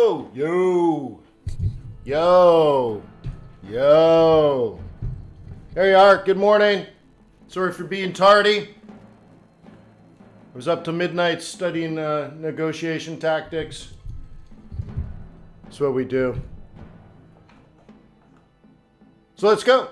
Yo, yo, yo, yo. There you are. Good morning. Sorry for being tardy. I was up to midnight studying negotiation tactics. That's what we do. So let's go.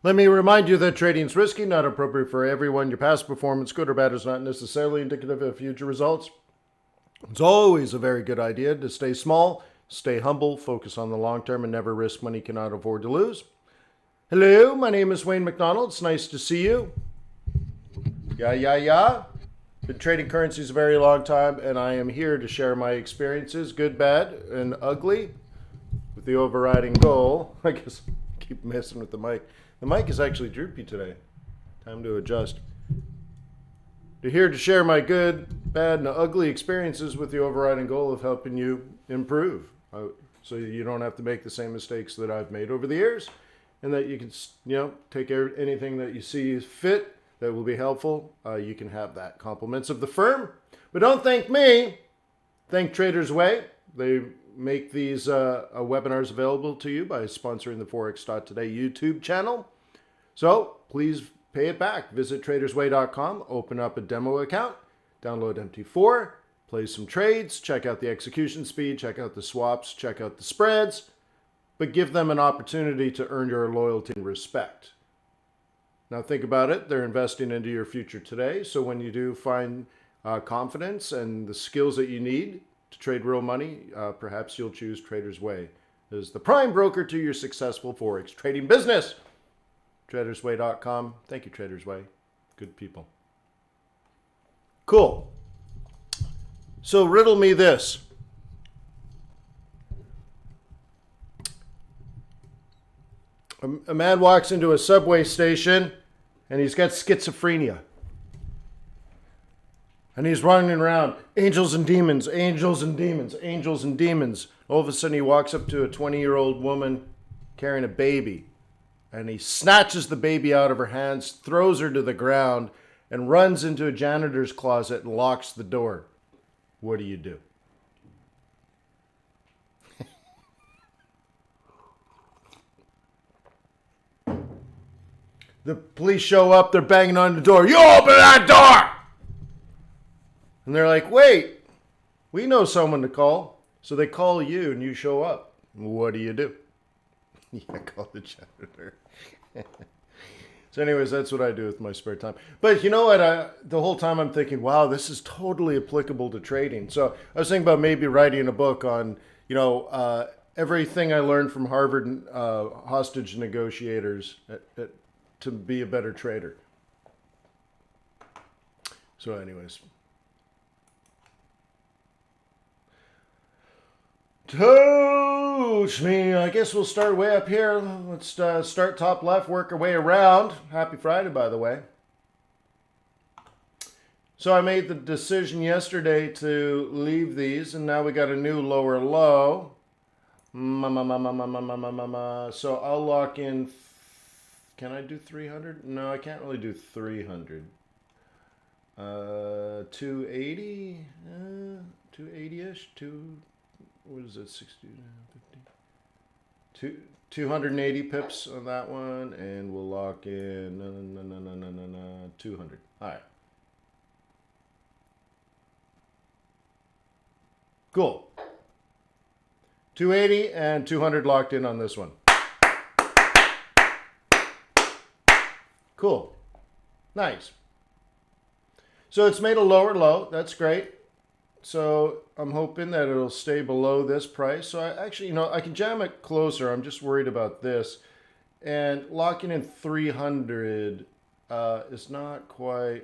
Let me remind you that trading is risky, not appropriate for everyone. Your past performance, good or bad, is not necessarily indicative of future results. It's always a very good idea to stay small, stay humble, focus on the long term, and never risk money you cannot afford to lose. Hello, my name is Wayne McDonald. It's nice to see you. Yeah. Been trading currencies a very long time, and I am here to share my experiences, good, bad, and ugly, with the overriding goal. I guess I keep messing with the mic. The mic is actually droopy today. Time to adjust. Here to share my good, bad, and ugly experiences with the overriding goal of helping you improve. So you don't have to make the same mistakes that I've made over the years. And that you can, take anything that you see fit that will be helpful. You can have that. Compliments of the firm. But don't thank me. Thank Traders Way. They make these webinars available to you by sponsoring the Forex.Today YouTube channel. So please pay it back. Visit tradersway.com, open up a demo account, download MT4, play some trades, check out the execution speed, check out the swaps, check out the spreads, but give them an opportunity to earn your loyalty and respect. Now think about it. They're investing into your future today. So when you do find confidence and the skills that you need to trade real money, perhaps you'll choose Traders Way as the prime broker to your successful Forex trading business. TradersWay.com. Thank you, Traders Way. Good people. Cool. So riddle me this. A man walks into a subway station and he's got schizophrenia. And he's running around, angels and demons, angels and demons, angels and demons. All of a sudden he walks up to a 20-year-old woman carrying a baby. And he snatches the baby out of her hands, throws her to the ground, and runs into a janitor's closet and locks the door. What do you do? The police show up, they're banging on the door. You open that door! And they're like, wait, we know someone to call. So they call you and you show up. What do you do? Yeah, call the janitor. So anyways, that's what I do with my spare time. But you know what? The whole time I'm thinking, wow, this is totally applicable to trading. So I was thinking about maybe writing a book on, everything I learned from Harvard hostage negotiators to be a better trader. So anyways. Coach me. I guess we'll start way up here. Let's start top left, work our way around. Happy Friday, by the way. So I made the decision yesterday to leave these, and now we got a new lower low. So I'll lock in. Can I do 300? No, I can't really do 300. 280? 280-ish? What is it, 60, 50? 280 pips on that one, and we'll lock in 200. All right. Cool. 280 and 200 locked in on this one. Cool. Nice. So it's made a lower low. That's great. So I'm hoping that it'll stay below this price. So I actually, I can jam it closer. I'm just worried about this. And locking in 300 is not quite.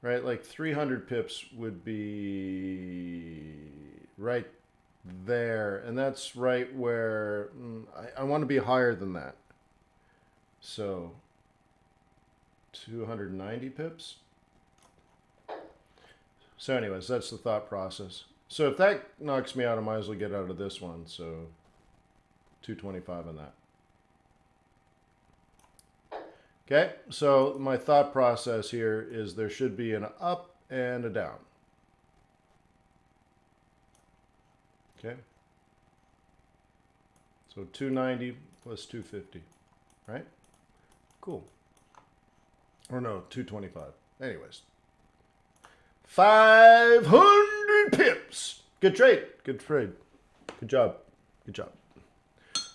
right? Like 300 pips would be right there. And that's right where I want to be higher than that. So 290 pips. So anyways, that's the thought process. So if that knocks me out, I might as well get out of this one. So 225 on that. Okay, so my thought process here is there should be an up and a down. Okay. So 290 plus 250, right? Cool. Or no, 225. Anyways. 500 pips. Good trade. Good trade. Good job. Good job.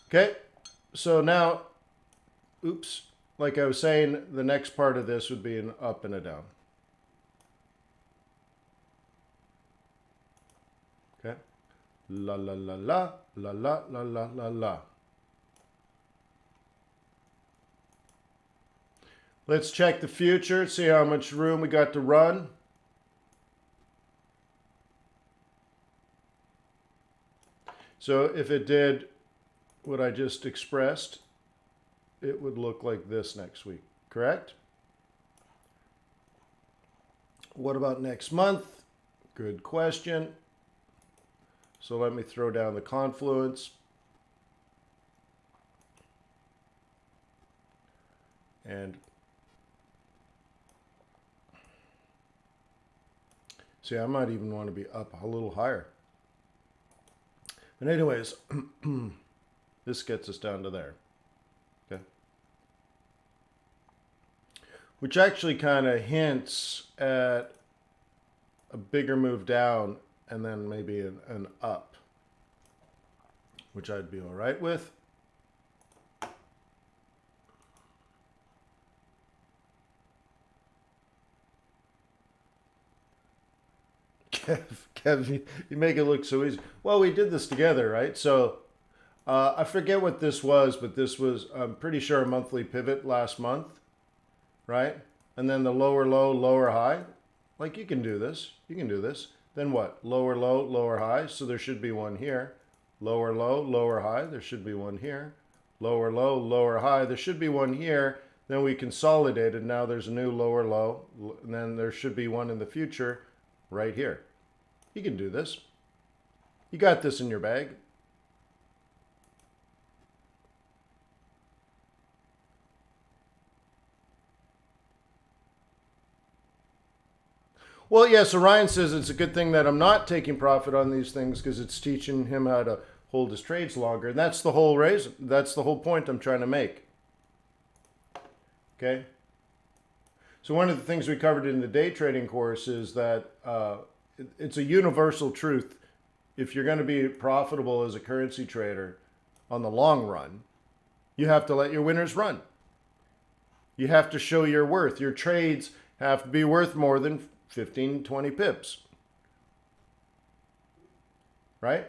Okay. So now, oops. Like I was saying, the next part of this would be an up and a down. Okay. La la la la la la la la la la. Let's check the future, see how much room we got to run. So if it did what I just expressed, it would look like this next week, correct? What about next month? Good question. So let me throw down the confluence. And see, I might even want to be up a little higher. But anyways, this gets us down to there. Okay. Which actually kind of hints at a bigger move down and then maybe an up, which I'd be all right with. Kev, you make it look so easy. Well, we did this together, right? So I forget what this was, but this was, I'm pretty sure, a monthly pivot last month, right? And then the lower low, lower high. Like, you can do this. You can do this. Then what? Lower low, lower high. So there should be one here. Lower low, lower high. There should be one here. Lower low, lower high. There should be one here. Then we consolidated. Now there's a new lower low. And then there should be one in the future right here. You can do this. You got this in your bag. Well, yes, Orion says it's a good thing that I'm not taking profit on these things because it's teaching him how to hold his trades longer. And that's the whole reason. That's the whole point I'm trying to make. Okay? So one of the things we covered in the day trading course is that it's a universal truth. If you're going to be profitable as a currency trader on the long run, you have to let your winners run. You have to show your worth. Your trades have to be worth more than 15, 20 pips. Right?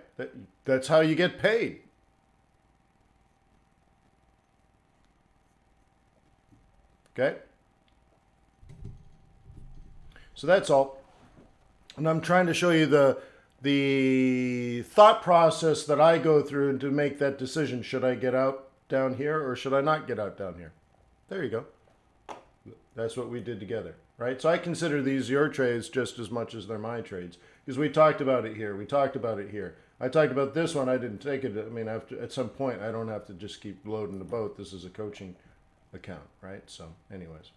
That's how you get paid. Okay? So that's all. And I'm trying to show you the thought process that I go through to make that decision. Should I get out down here or should I not get out down here? There you go. That's what we did together, right? So I consider these your trades just as much as they're my trades because we talked about it here. We talked about it here. I talked about this one. I didn't take it. I mean, at some point, I don't have to just keep loading the boat. This is a coaching account, right? So anyways.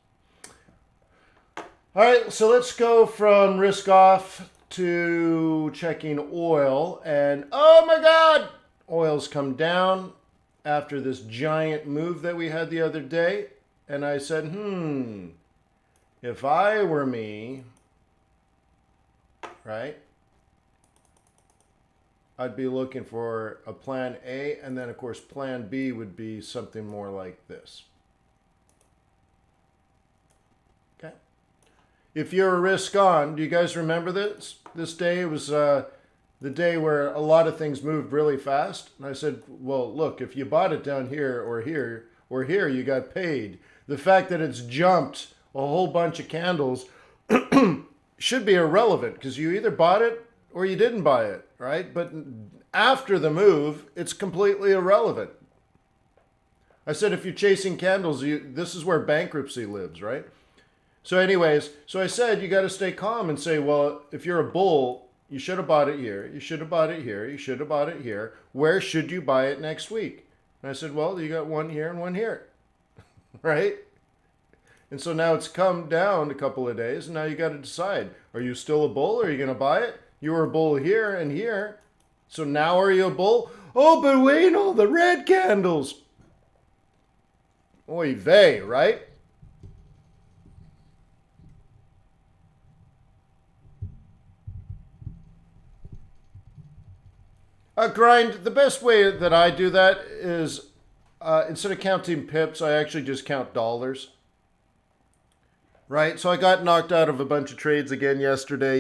All right, so let's go from risk off to checking oil. And oh my God, oil's come down after this giant move that we had the other day. And I said, if I were me, right, I'd be looking for a plan A. And then, of course, plan B would be something more like this. If you're a risk on, do you guys remember this? This day was the day where a lot of things moved really fast. And I said, well, look, if you bought it down here or here, you got paid. The fact that it's jumped a whole bunch of candles should be irrelevant because you either bought it or you didn't buy it, right? But after the move, it's completely irrelevant. I said if you're chasing candles, this is where bankruptcy lives, right? So anyways, so I said you got to stay calm and say, well, if you're a bull, you should have bought it here. You should have bought it here. You should have bought it here. Where should you buy it next week? And I said, well, you got one here and one here, right? And so now it's come down a couple of days, and now you got to decide: are you still a bull? Or are you going to buy it? You were a bull here and here, so now are you a bull? Oh, but wait, all the red candles. Oy vey, right? Grind, the best way that I do that is instead of counting pips, I actually just count dollars. Right? So I got knocked out of a bunch of trades again yesterday.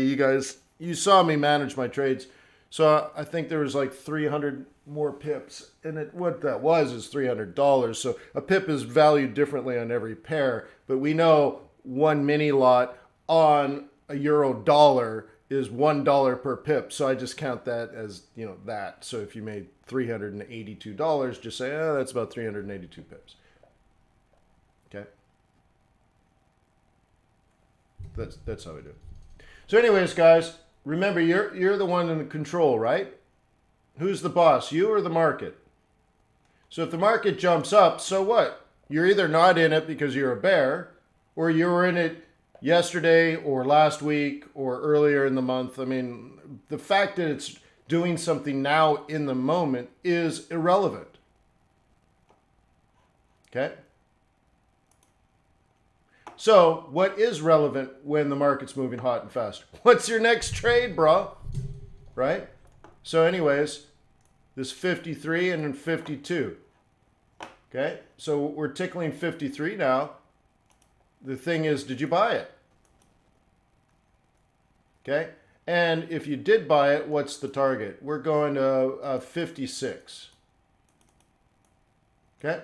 You saw me manage my trades. So I think there was like 300 more pips. And what that was is $300. So a pip is valued differently on every pair. But we know one mini lot on a euro dollar is $1 per pip. So I just count that as, that. So if you made $382, just say, oh, that's about 382 pips. Okay. That's how we do it. So anyways, guys, remember you're the one in control, right? Who's the boss, you or the market? So if the market jumps up, so what? You're either not in it because you're a bear, or you were in it yesterday or last week or earlier in the month. I mean, the fact that it's doing something now in the moment is irrelevant. Okay? So, what is relevant when the market's moving hot and fast? What's your next trade, bro? Right? So anyways, this 53 and then 52. Okay? So we're tickling 53 now. The thing is, did you buy it? Okay? And if you did buy it, what's the target? We're going to 56. Okay?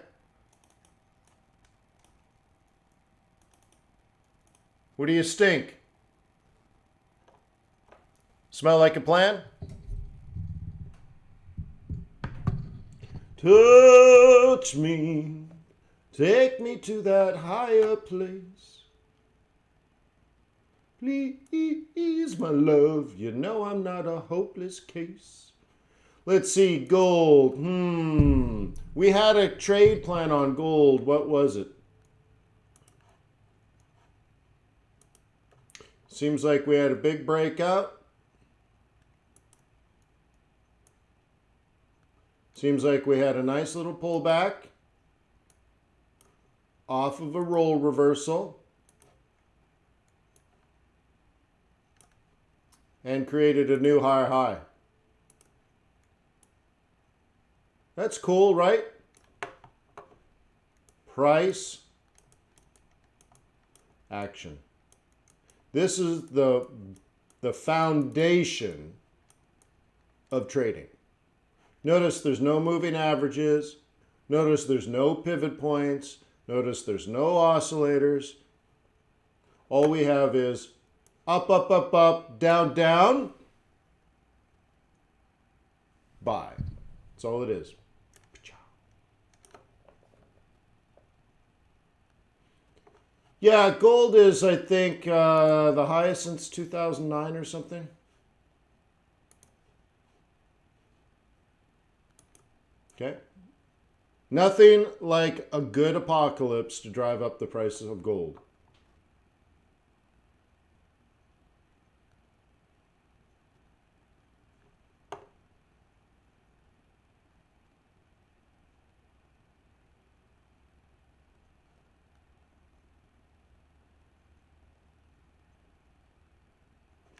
What do you stink? Smell like a plan? Touch me, take me to that higher place. Please, my love, you know I'm not a hopeless case. Let's see, gold. We had a trade plan on gold. What was it? Seems like we had a big breakout. Seems like we had a nice little pullback off of a roll reversal and created a new higher high. That's cool, right? Price action. This is the foundation of trading. Notice there's no moving averages. Notice there's no pivot points. Notice there's no oscillators. All we have is up, up, up, up, down, down, buy. That's all it is. Yeah, gold is, I think, the highest since 2009 or something. Okay. Nothing like a good apocalypse to drive up the prices of gold.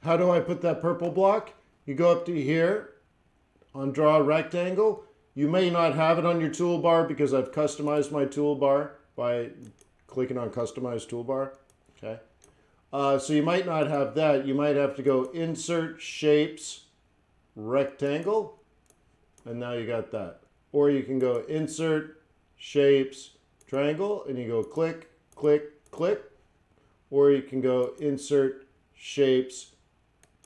How do I put that purple block? You go up to here on draw a rectangle. You may not have it on your toolbar because I've customized my toolbar by clicking on customize toolbar. Okay. So you might not have that. You might have to go insert shapes rectangle. And now you got that. Or you can go insert shapes triangle and you go click, click, click. or you can go insert shapes,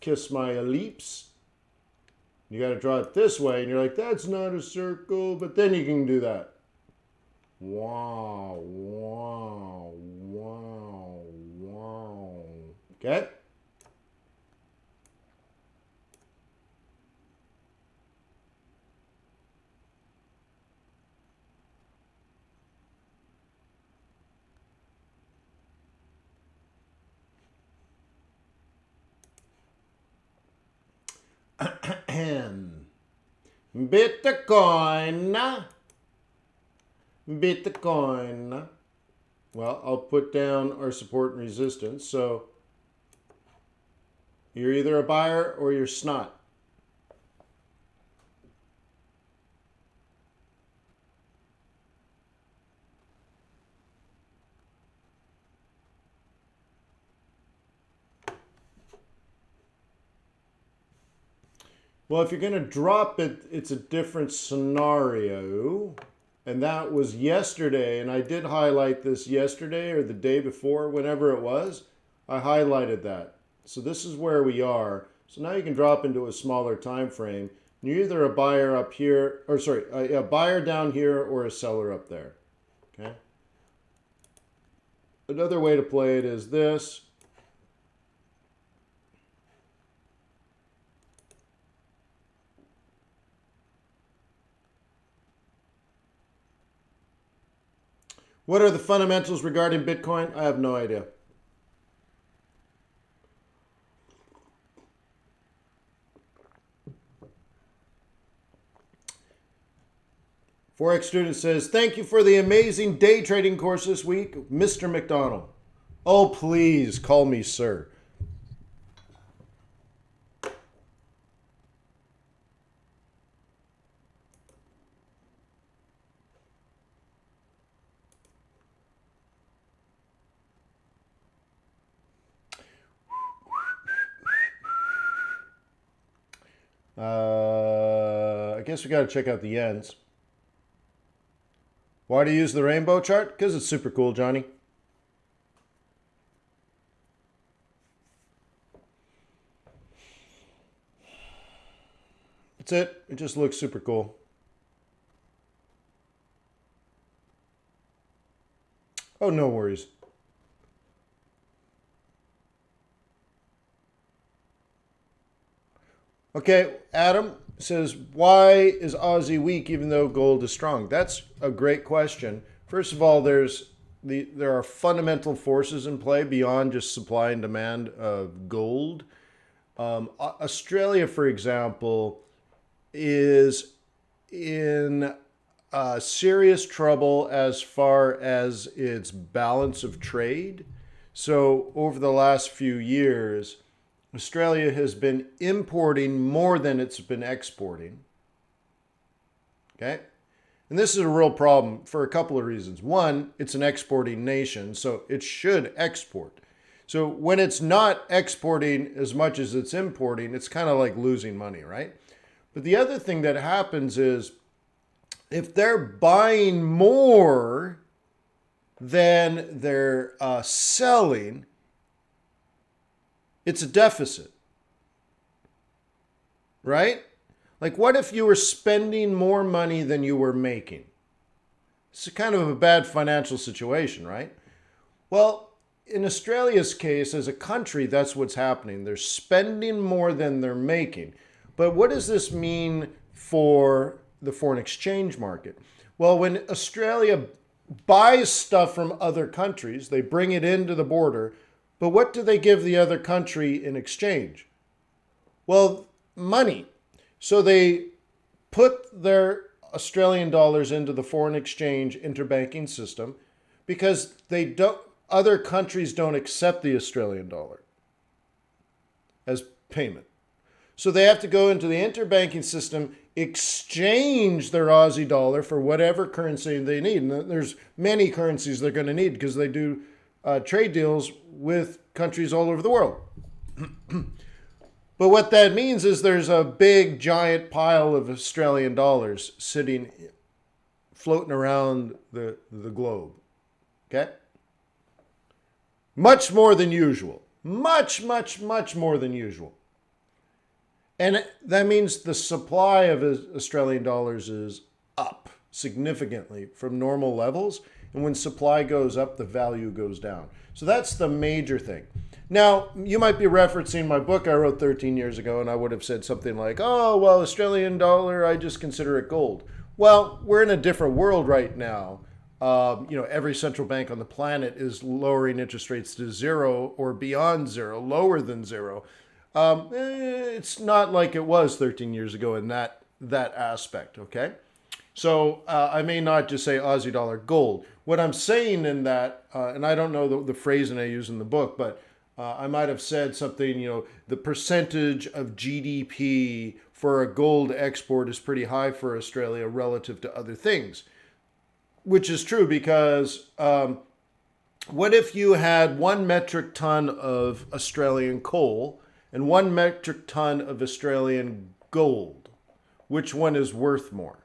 kiss my ellipse. You got to draw it this way, and you're like, that's not a circle, but then you can do that. Wow, wow, wow, wow. Okay? Bitcoin. Bitcoin. Well, I'll put down our support and resistance. So you're either a buyer or you're snot. Well, if you're going to drop it, it's a different scenario. And that was yesterday. And I did highlight this yesterday or the day before, whenever it was. I highlighted that. So this is where we are. So now you can drop into a smaller time frame. You're either a buyer up here, or sorry, a buyer down here or a seller up there. Okay. Another way to play it is this. What are the fundamentals regarding Bitcoin? I have no idea. Forex student says, thank you for the amazing day trading course this week, Mr. McDonald. Oh, please call me sir. I guess we got to check out the yens. Why do you use the rainbow chart? Because it's super cool, Johnny. That's it. It just looks super cool. Oh, no worries. Okay, Adam says, why is Aussie weak even though gold is strong? That's a great question. First of all, there are fundamental forces in play beyond just supply and demand of gold. Australia, for example, is in serious trouble as far as its balance of trade. So over the last few years, Australia has been importing more than it's been exporting. Okay? And this is a real problem for a couple of reasons. One, it's an exporting nation, so it should export. So when it's not exporting as much as it's importing, it's kind of like losing money, right? But the other thing that happens is if they're buying more than they're selling, it's a deficit, right? Like, what if you were spending more money than you were making? It's kind of a bad financial situation, right? Well, in Australia's case, as a country, that's what's happening. They're spending more than they're making. But what does this mean for the foreign exchange market? Well, when Australia buys stuff from other countries, they bring it into the border, but what do they give the other country in exchange? Well, money. So they put their Australian dollars into the foreign exchange interbanking system because other countries don't accept the Australian dollar as payment. So they have to go into the interbanking system, exchange their Aussie dollar for whatever currency they need. And there's many currencies they're going to need because they do trade deals with countries all over the world. But what that means is there's a big, giant pile of Australian dollars floating around the globe. Okay? Much more than usual. Much, much, much more than usual. And that means the supply of Australian dollars is up significantly from normal levels. And when supply goes up, the value goes down. So that's the major thing. Now, you might be referencing my book I wrote 13 years ago, and I would have said something like, oh, well, Australian dollar, I just consider it gold. Well, we're in a different world right now. Every central bank on the planet is lowering interest rates to zero or beyond zero, lower than zero. It's not like it was 13 years ago in that aspect, okay? So I may not just say Aussie dollar gold. What I'm saying in that, and I don't know the phrasing I use in the book, but I might have said something, the percentage of GDP for a gold export is pretty high for Australia relative to other things, which is true because what if you had 1 metric ton of Australian coal and 1 metric ton of Australian gold? Which one is worth more?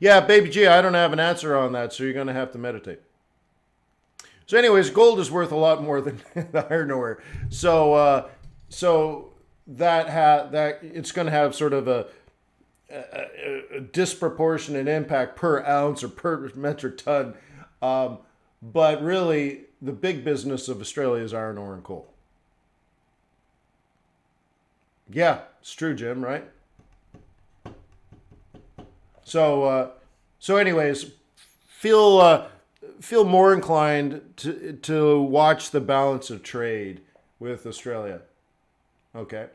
Yeah, baby G, I don't have an answer on that, so you're going to have to meditate. So anyways, gold is worth a lot more than the iron ore. So that it's going to have sort of a disproportionate impact per ounce or per metric ton. But really, the big business of Australia is iron ore and coal. Yeah, it's true, Jim, right? So anyways, feel more inclined to watch the balance of trade with Australia. Okay.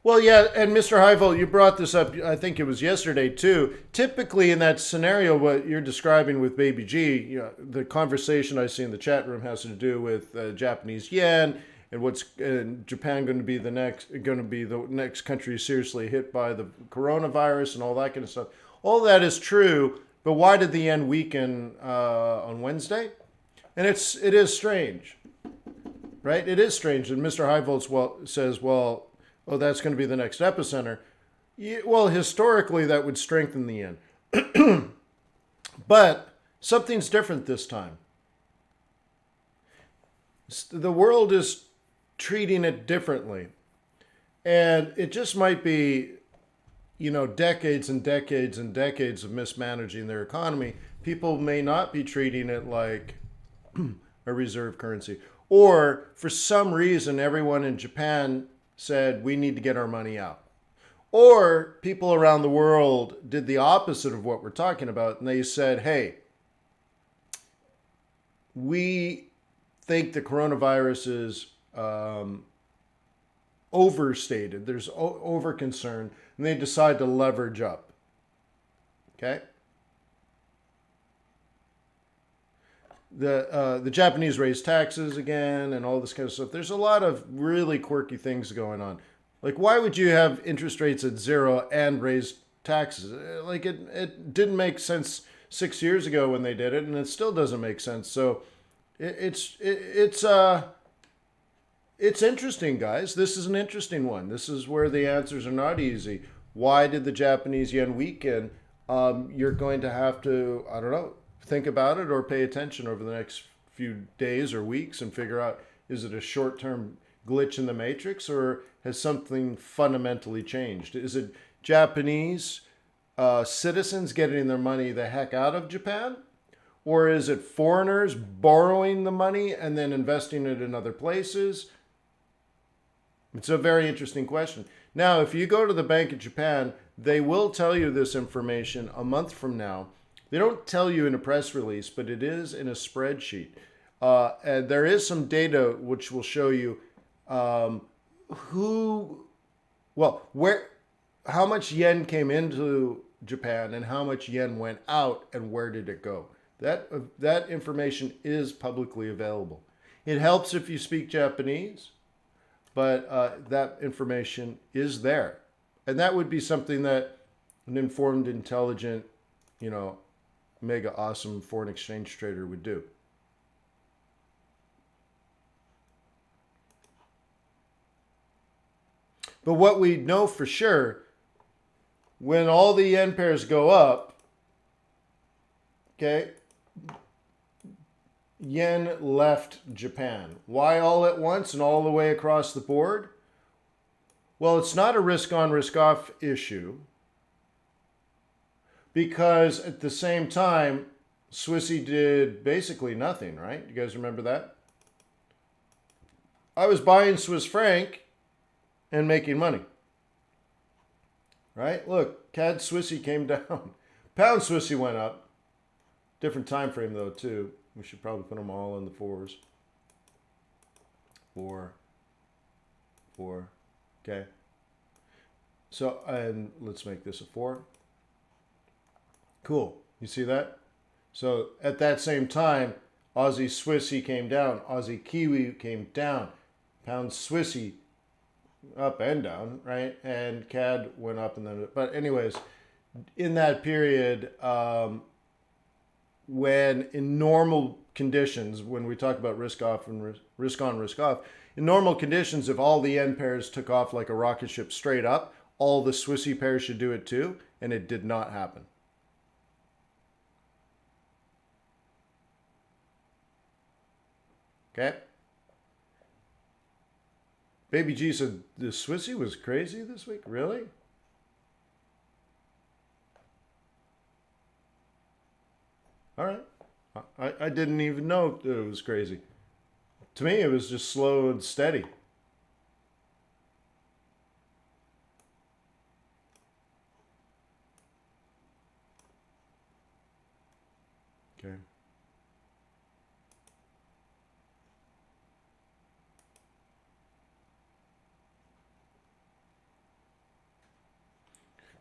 Well, yeah, and Mr. Heifel, you brought this up, I think it was yesterday too. Typically in that scenario, what you're describing with Baby G, the conversation I see in the chat room has to do with Japanese yen and what's Japan going to be the next country seriously hit by the coronavirus and all that kind of stuff. All that is true, but why did the yen weaken on Wednesday? And it is strange, right? It is strange. And Mr. Heifel says, well, oh, that's going to be the next epicenter. Yeah, well, historically, that would strengthen the yen. But something's different this time. The world is treating it differently. And it just might be, decades and decades and decades of mismanaging their economy. People may not be treating it like a reserve currency. Or for some reason, everyone in Japan said, we need to get our money out. Or people around the world did the opposite of what we're talking about, and they said, hey, we think the coronavirus is overstated. There's over concern, and they decide to leverage up. Okay? The Japanese raise taxes again and all this kind of stuff. There's a lot of really quirky things going on. Like, why would you have interest rates at zero and raise taxes? Like, it didn't make sense 6 years ago when they did it, and it still doesn't make sense. So it's interesting, guys. This is an interesting one. This is where the answers are not easy. Why did the Japanese yen weaken? You're going to have to, I don't know, think about it or pay attention over the next few days or weeks and figure out, is it a short-term glitch in the matrix or has something fundamentally changed? Is it Japanese citizens getting their money the heck out of Japan? Or is it foreigners borrowing the money and then investing it in other places? It's a very interesting question. Now, if you go to the Bank of Japan, they will tell you this information a month from now. They don't tell you in a press release, but it is in a spreadsheet. And there is some data which will show you how much yen came into Japan and how much yen went out and where did it go. That information is publicly available. It helps if you speak Japanese, but that information is there. And that would be something that an informed, intelligent you know, mega awesome foreign exchange trader would do. But what we know for sure, when all the yen pairs go up, okay, yen left Japan. Why all at once and all the way across the board? Well, it's not a risk on, risk off issue, because at the same time, Swissy did basically nothing, right? You guys remember that? I was buying Swiss franc and making money, right? Look, CAD Swissy came down. Pound Swissy went up. Different time frame though too. We should probably put them all in the fours. Four. Okay. So, and let's make this a 4. Cool. You see that? So at that same time, Aussie Swissy came down. Aussie Kiwi came down. Pound Swissy up and down, right? And CAD went up and then, but anyways, in that period, when in normal conditions, when we talk about risk off and risk on, risk off, in normal conditions, if all the yen pairs took off like a rocket ship straight up, all the Swissy pairs should do it too, and it did not happen. Okay? Baby G said the Swissy was crazy this week. Really? All right. I didn't even know it was crazy. To me, it was just slow and steady. Okay.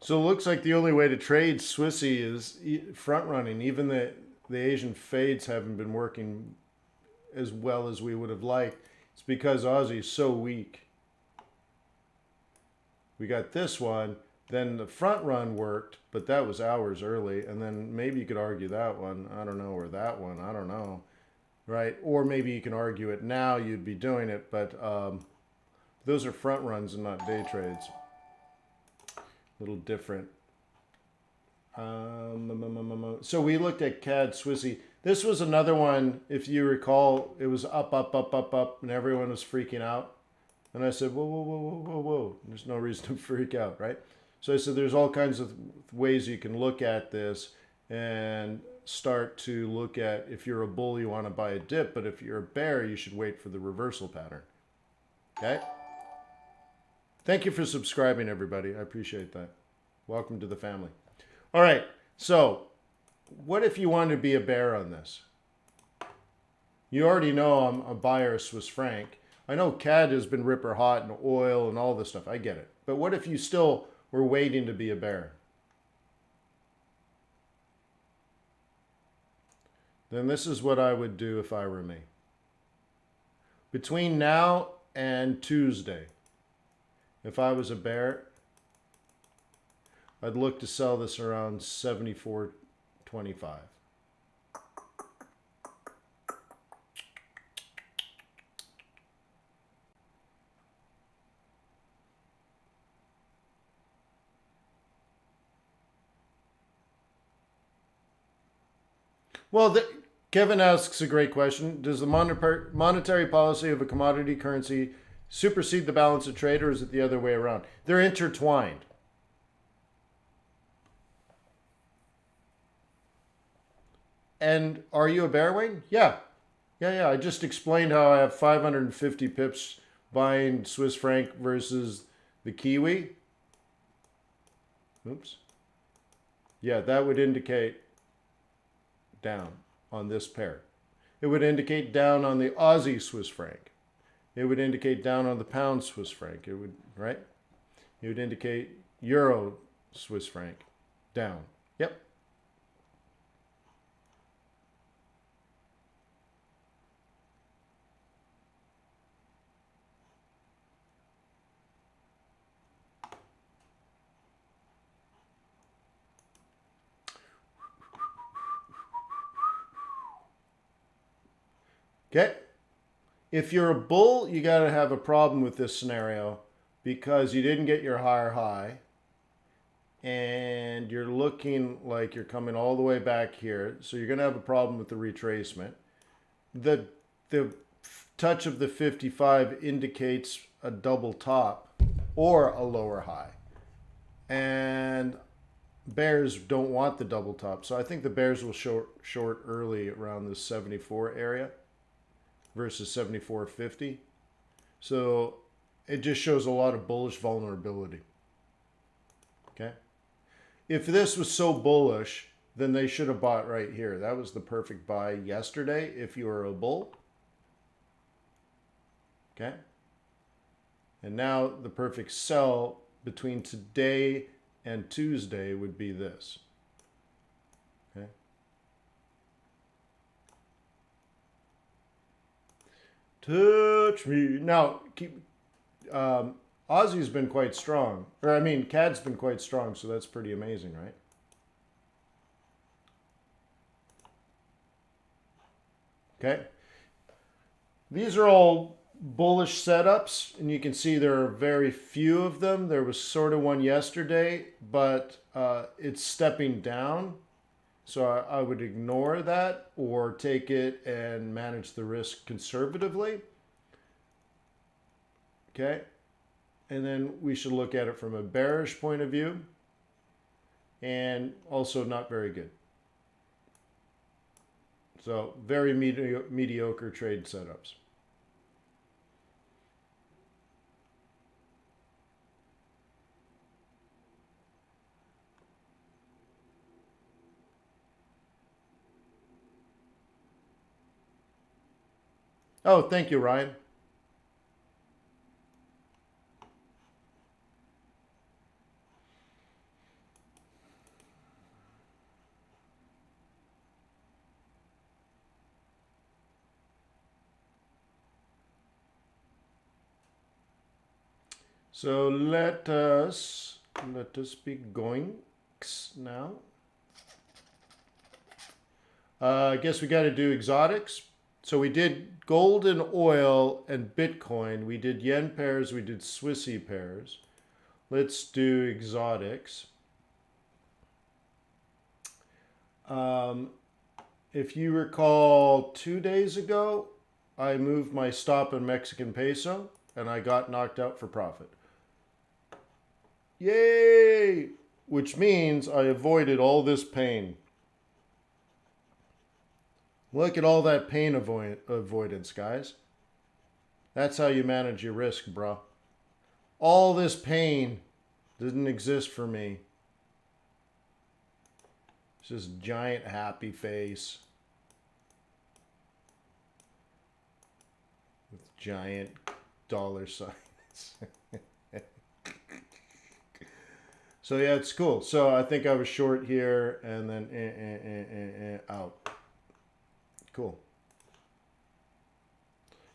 So it looks like the only way to trade Swissy is front running. Even the Asian fades haven't been working as well as we would have liked. It's because Aussie is so weak. We got this one. Then the front run worked, but that was hours early. And then maybe you could argue that one. I don't know. Or that one. I don't know. Right? Or maybe you can argue it now. You'd be doing it. But those are front runs and not day trades. Little different. So we looked at CAD Swissy. This was another one, if you recall, it was up, up, up, up, up, and everyone was freaking out. And I said, whoa, whoa, whoa, whoa, whoa, whoa. There's no reason to freak out, right? So I said, there's all kinds of ways you can look at this and start to look at, if you're a bull, you want to buy a dip, but if you're a bear, you should wait for the reversal pattern. Okay? Thank you for subscribing, everybody. I appreciate that. Welcome to the family. All right, so what if you wanted to be a bear on this? You already know I'm a buyer of Swiss franc. I know CAD has been ripper hot and oil and all this stuff. I get it. But what if you still were waiting to be a bear? Then this is what I would do if I were me. Between now and Tuesday, if I was a bear, I'd look to sell this around 74.25. Well, Kevin asks a great question. Does the monetary policy of a commodity currency supersede the balance of trade, or is it the other way around? They're intertwined. And are you a bear, Wayne? Yeah. Yeah. I just explained how I have 550 pips buying Swiss franc versus the Kiwi. Oops. Yeah, that would indicate down on this pair. It would indicate down on the Aussie Swiss franc. It would indicate down on the pound Swiss franc. It would, right? It would indicate euro Swiss franc down. Yep. Okay. If you're a bull, you got to have a problem with this scenario because you didn't get your higher high and you're looking like you're coming all the way back here. So you're going to have a problem with the retracement. The touch of the 55 indicates a double top or a lower high. And bears don't want the double top. So I think the bears will short early around the 74 area versus 74.50. So it just shows a lot of bullish vulnerability. Okay. If this was so bullish, then they should have bought right here. That was the perfect buy yesterday if you were a bull. Okay. And now the perfect sell between today and Tuesday would be this. Okay. Touch me. Now, Aussie's been quite strong. Or I mean, CAD's been quite strong, so that's pretty amazing, right? Okay. These are all bullish setups, and you can see there are very few of them. There was sort of one yesterday, but it's stepping down. So I would ignore that or take it and manage the risk conservatively. Okay. And then we should look at it from a bearish point of view, and also not very good. So very mediocre trade setups. Oh, thank you, Ryan. So let us be going now. I guess we got to do exotics. So we did gold and oil and Bitcoin. We did yen pairs. We did Swissy pairs. Let's do exotics. If you recall 2 days ago, I moved my stop in Mexican peso and I got knocked out for profit. Yay! Which means I avoided all this pain. Look at all that pain avoidance, guys. That's how you manage your risk, bro. All this pain didn't exist for me. It's just giant happy face with giant dollar signs. So yeah, it's cool. So I think I was short here and then out. Cool.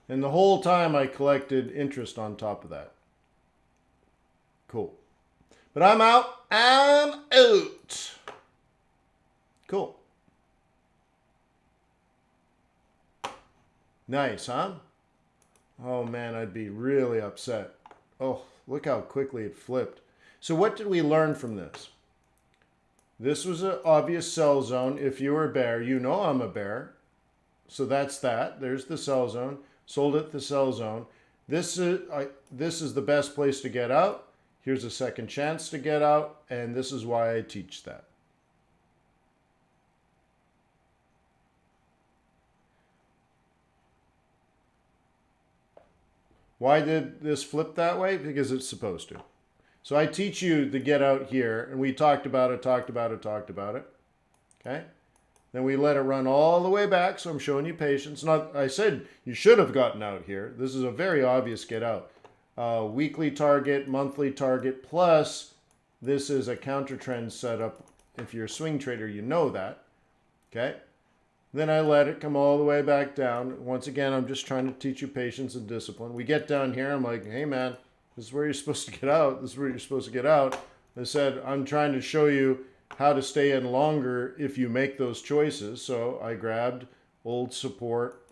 And the whole time I collected interest on top of that. Cool. But I'm out. I'm out. Cool. Nice, huh? Oh man, I'd be really upset. Oh, look how quickly it flipped. So what did we learn from this? This was an obvious sell zone. If you were a bear, you know I'm a bear. So that's that. There's the sell zone. Sold at the sell zone. This is the best place to get out. Here's a second chance to get out. And this is why I teach that. Why did this flip that way? Because it's supposed to. So I teach you to get out here, and we talked about it. Okay? Then we let it run all the way back, so I'm showing you patience. I said you should have gotten out here. This is a very obvious get out. Weekly target, monthly target, plus this is a counter trend setup. If you're a swing trader, you know that. Okay? Then I let it come all the way back down. Once again, I'm just trying to teach you patience and discipline. We get down here, I'm like, hey man, this is where you're supposed to get out. This is where you're supposed to get out. I said, I'm trying to show you how to stay in longer if you make those choices. So I grabbed old support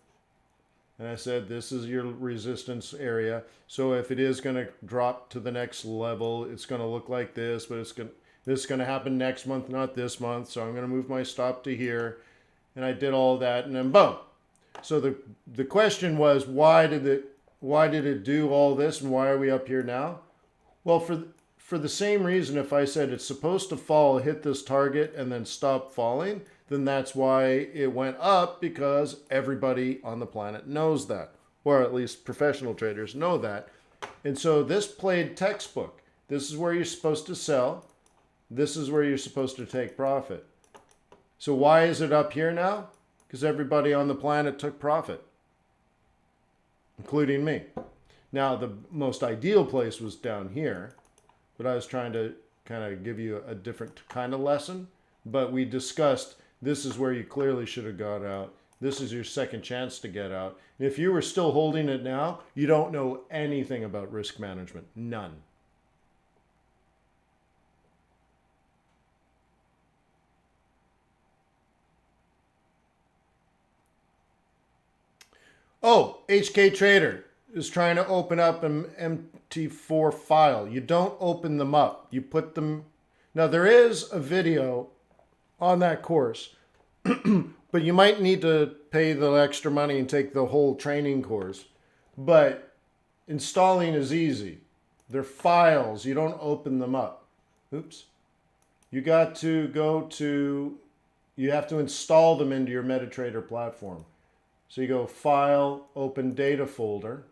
And I said, this is your resistance area. So if it is going to drop to the next level, it's going to look like this, but this is going to happen next month, not this month. So I'm going to move my stop to here. And I did all that, and then boom. So the question was, why did it do all this, and why are we up here now? Well, for the same reason, if I said it's supposed to fall, hit this target, and then stop falling, then that's why it went up, because everybody on the planet knows that, or at least professional traders know that. And so this played textbook. This is where you're supposed to sell. This is where you're supposed to take profit. So why is it up here now? Because everybody on the planet took profit, including me. Now, the most ideal place was down here, but I was trying to kind of give you a different kind of lesson. But we discussed this is where you clearly should have got out. This is your second chance to get out. And if you were still holding it now, you don't know anything about risk management. None. Oh, HK Trader is trying to open up an MT4 file. You don't open them up. You put them... Now, there is a video on that course, but you might need to pay the extra money and take the whole training course. But installing is easy. They're files. You don't open them up. Oops. You got to go to... You have to install them into your MetaTrader platform. So you go File, Open Data Folder.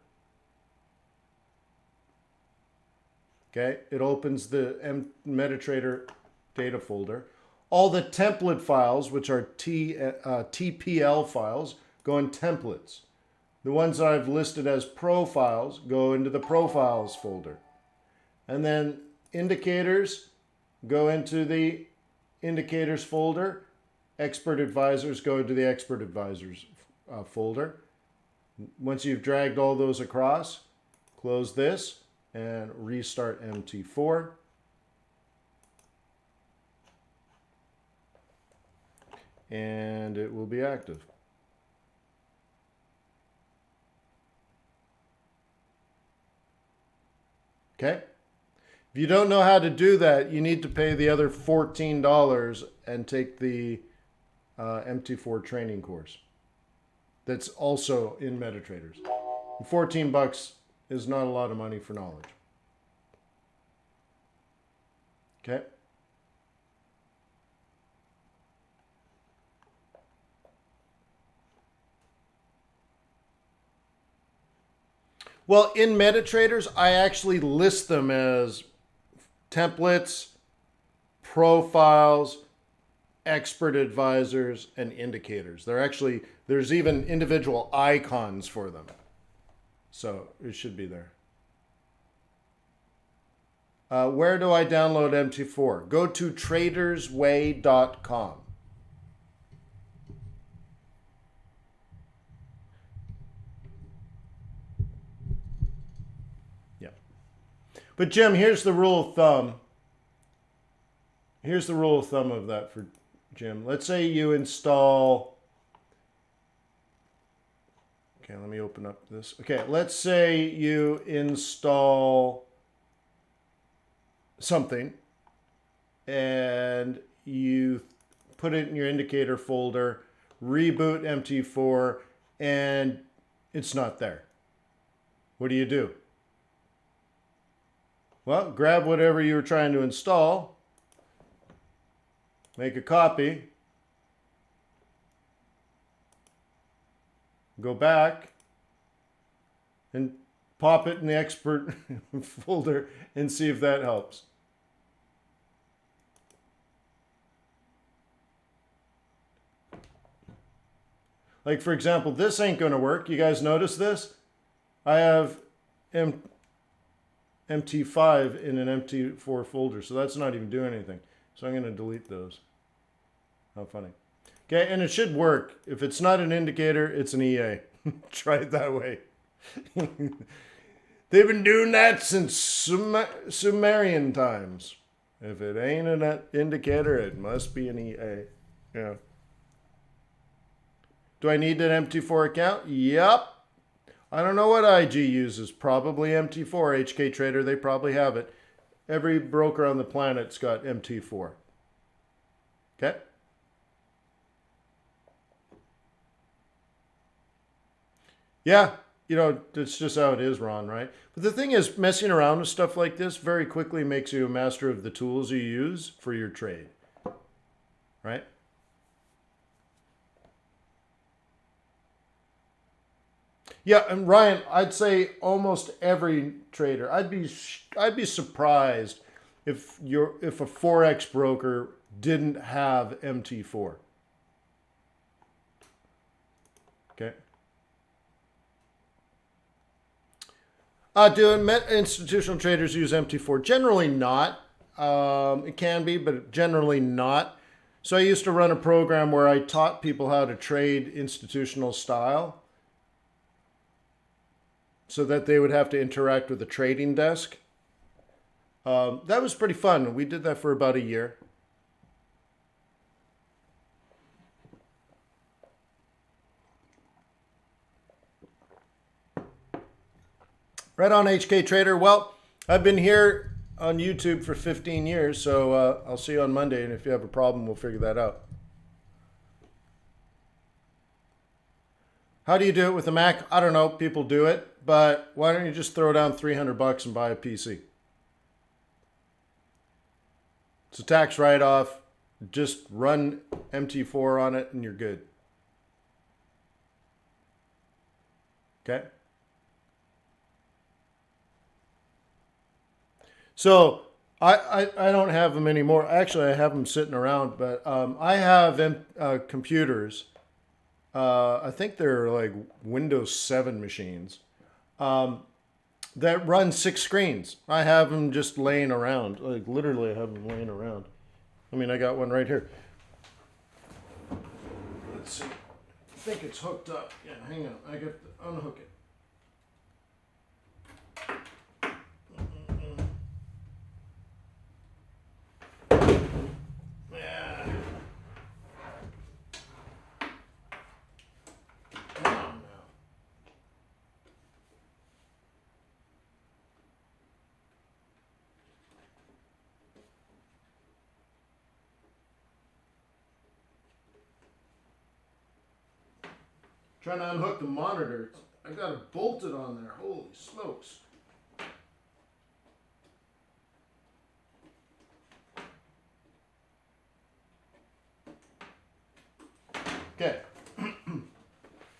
Okay, it opens the MetaTrader data folder. All the template files, which are TPL files, go in templates. The ones that I've listed as profiles go into the profiles folder. And then indicators go into the indicators folder. Expert advisors go into the expert advisors folder. Once you've dragged all those across, close this and restart MT4. And it will be active. Okay? If you don't know how to do that, you need to pay the other $14 and take the MT4 training course. That's also in MetaTraders. $14 is not a lot of money for knowledge. Okay? Well, in MetaTraders, I actually list them as templates, profiles, expert advisors, and indicators. There's even individual icons for them. So it should be there. Where do I download MT4? Go to tradersway.com. Yeah. But Jim, here's the rule of thumb. Here's the rule of thumb of that for Jim. Let's say you install... Okay, let me open up this. Okay, let's say you install something and you put it in your indicator folder, reboot MT4, and it's not there. What do? Well, grab whatever you were trying to install, make a copy, go back and pop it in the expert folder and see if that helps. Like, for example, this ain't going to work. You guys notice this? I have MT5 in an MT4 folder, so that's not even doing anything. So I'm going to delete those. How funny. Okay, and it should work. If it's not an indicator, it's an EA. Try it that way. They've been doing that since Sumerian times. If it ain't an indicator, it must be an EA. Yeah. Do I need an MT4 account? Yep. I don't know what IG uses. Probably MT4. HK Trader, they probably have it. Every broker on the planet's got MT4. Okay? Yeah, you know, it's just how it is, Ron, right? But the thing is, messing around with stuff like this very quickly makes you a master of the tools you use for your trade, right? Yeah, and Ryan, I'd say almost every trader. I'd be surprised if a forex broker didn't have MT4. Okay. Do institutional traders use MT4? Generally not. It can be, but generally not. So I used to run a program where I taught people how to trade institutional style so that they would have to interact with the trading desk. That was pretty fun. We did that for about a year. Right on, HK Trader. Well, I've been here on YouTube for 15 years, so I'll see you on Monday, and if you have a problem, we'll figure that out. How do you do it with a Mac? I don't know. People do it, but why don't you just throw down $300 and buy a PC? It's a tax write-off. Just run MT4 on it, and you're good. Okay? So I don't have them anymore. Actually, I have them sitting around, but I have computers. I think they're like Windows 7 machines that run 6 screens. I have them just laying around. Like literally, I have them laying around. I mean, I got one right here. Let's see. I think it's hooked up. Yeah, hang on. I got to unhook it. Trying to unhook the monitor. I got it bolted on there. Holy smokes. Okay.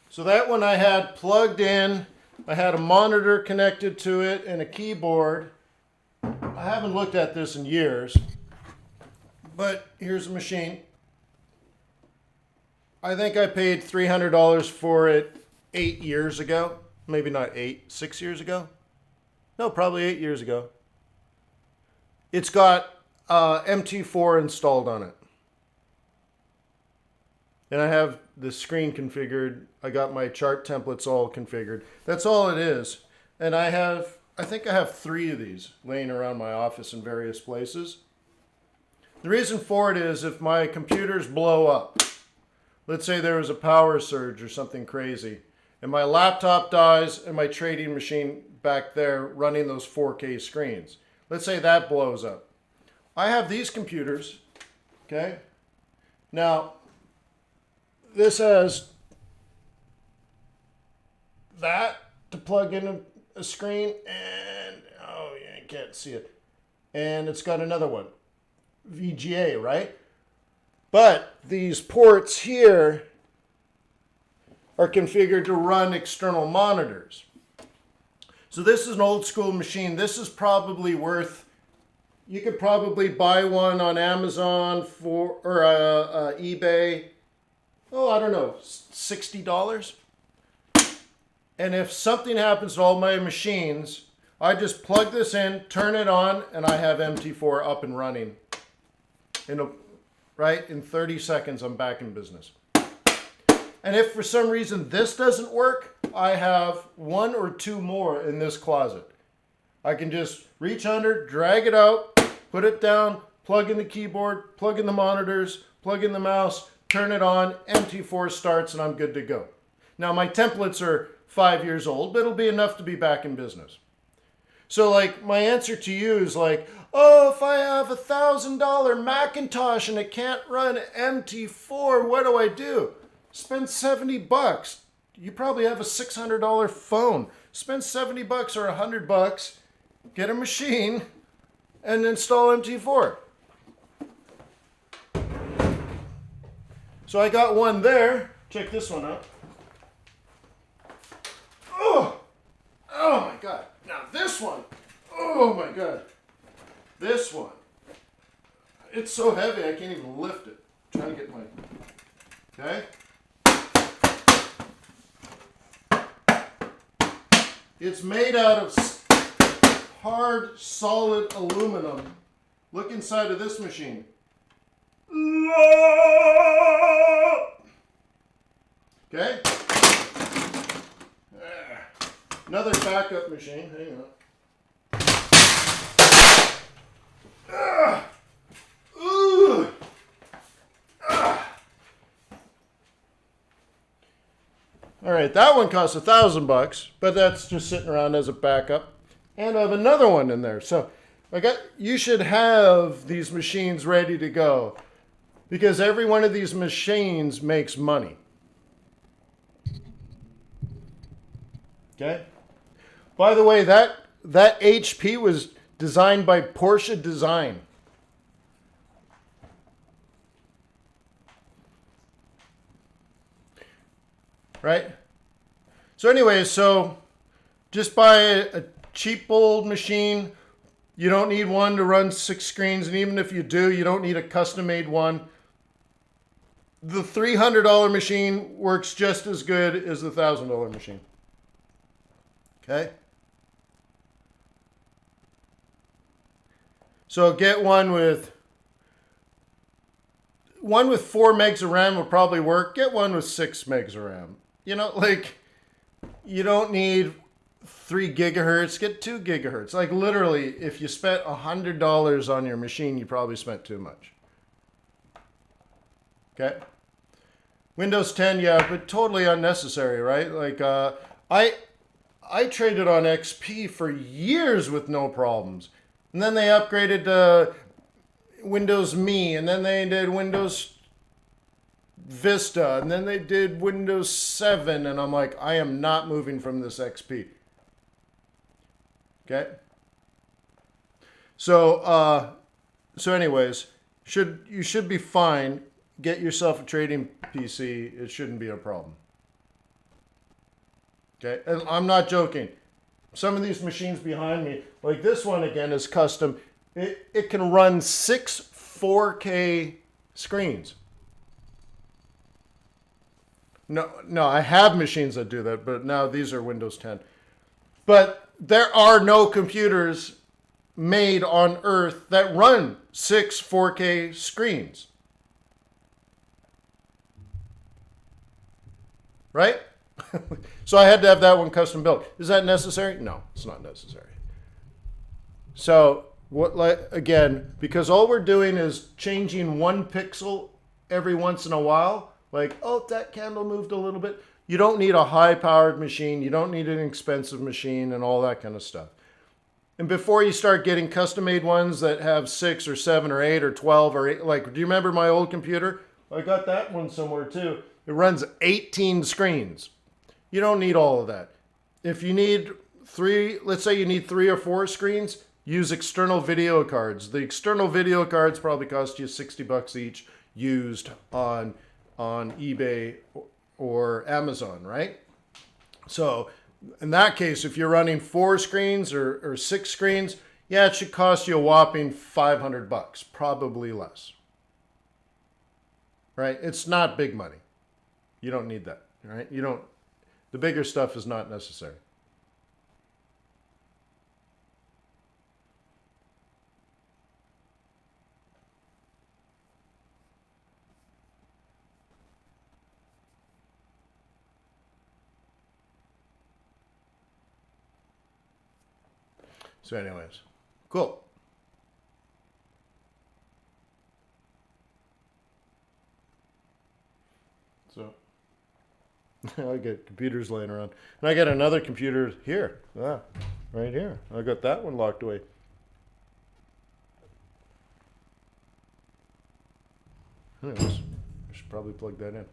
So that one I had plugged in. I had a monitor connected to it and a keyboard. I haven't looked at this in years. But here's a machine. I think I paid $300 for it 8 years ago. Maybe not 8, 6 years ago. No, probably 8 years ago. It's got MT4 installed on it. And I have the screen configured. I got my chart templates all configured. That's all it is. And I think I have 3 of these laying around my office in various places. The reason for it is if my computers blow up, let's say there was a power surge or something crazy, and my laptop dies and my trading machine back there running those 4K screens. Let's say that blows up. I have these computers, okay? Now, this has that to plug in a screen, and, oh, yeah, you can't see it. And it's got another one, VGA, right? But these ports here are configured to run external monitors. So this is an old school machine. This is probably worth, you could probably buy one on Amazon or eBay. Oh, I don't know, $60. And if something happens to all my machines, I just plug this in, turn it on, and I have MT4 up and running. In 30 seconds, I'm back in business. And if for some reason this doesn't work, I have 1 or 2 more in this closet. I can just reach under, drag it out, put it down, plug in the keyboard, plug in the monitors, plug in the mouse, turn it on, MT4 starts, and I'm good to go. Now my templates are 5 years old, but it'll be enough to be back in business. So like my answer to you is like, oh, if I have $1,000 Macintosh and it can't run MT4, what do I do? Spend 70 bucks. You probably have a $600 phone. Spend 70 bucks or 100 bucks, get a machine, and install MT4. So I got one there. Check this one out. Oh my God. Now this one, oh my God. This one, it's so heavy I can't even lift it. I'm trying to get my, okay? It's made out of hard, solid aluminum. Look inside of this machine. Okay? Another backup machine. Hang on. All right, that one costs $1,000, but that's just sitting around as a backup. And I have another one in there. So you should have these machines ready to go because every one of these machines makes money. Okay? By the way, that HP was designed by Porsche Design. Right? So anyway, so just buy a cheap old machine. You don't need one to run 6 screens, and even if you do, you don't need a custom-made one. The $300 machine works just as good as the $1,000 machine. Okay? So get one with 4 megs of RAM will probably work. Get one with 6 megs of RAM. You know, like, you don't need 3 gigahertz, get 2 gigahertz. Like, literally, if you spent $100 on your machine, you probably spent too much. Okay? Windows 10, yeah, but totally unnecessary, right? Like, I traded on XP for years with no problems. And then they upgraded to Windows Me, and then they did Windows Vista, and then they did Windows 7, and I'm like, I am not moving from this XP. Okay? So anyways, you should be fine. Get yourself a trading PC. It shouldn't be a problem. Okay? And I'm not joking. Some of these machines behind me, like this one again is custom. It can run 6 4K screens. No, I have machines that do that, but now these are Windows 10. But there are no computers made on Earth that run 6 4K screens. Right? So I had to have that one custom built. Is that necessary? No, it's not necessary. So again, because all we're doing is changing 1 pixel every once in a while, like, oh, that candle moved a little bit. You don't need a high-powered machine. You don't need an expensive machine and all that kind of stuff. And before you start getting custom-made ones that have 6 or 7 or 8 or 12 or 8, like, do you remember my old computer? I got that one somewhere too. It runs 18 screens. You don't need all of that. If you need 3, let's say you need 3 or 4 screens, use external video cards. The external video cards probably cost you 60 bucks each used on eBay or Amazon, right? So in that case, if you're running 4 screens or 6 screens, yeah, it should cost you a whopping 500 bucks, probably less. Right? It's not big money. You don't need that, right? The bigger stuff is not necessary. So anyways, cool. So I get computers laying around. And I got another computer here. Ah, right here. I got that one locked away. Anyways, I should probably plug that in.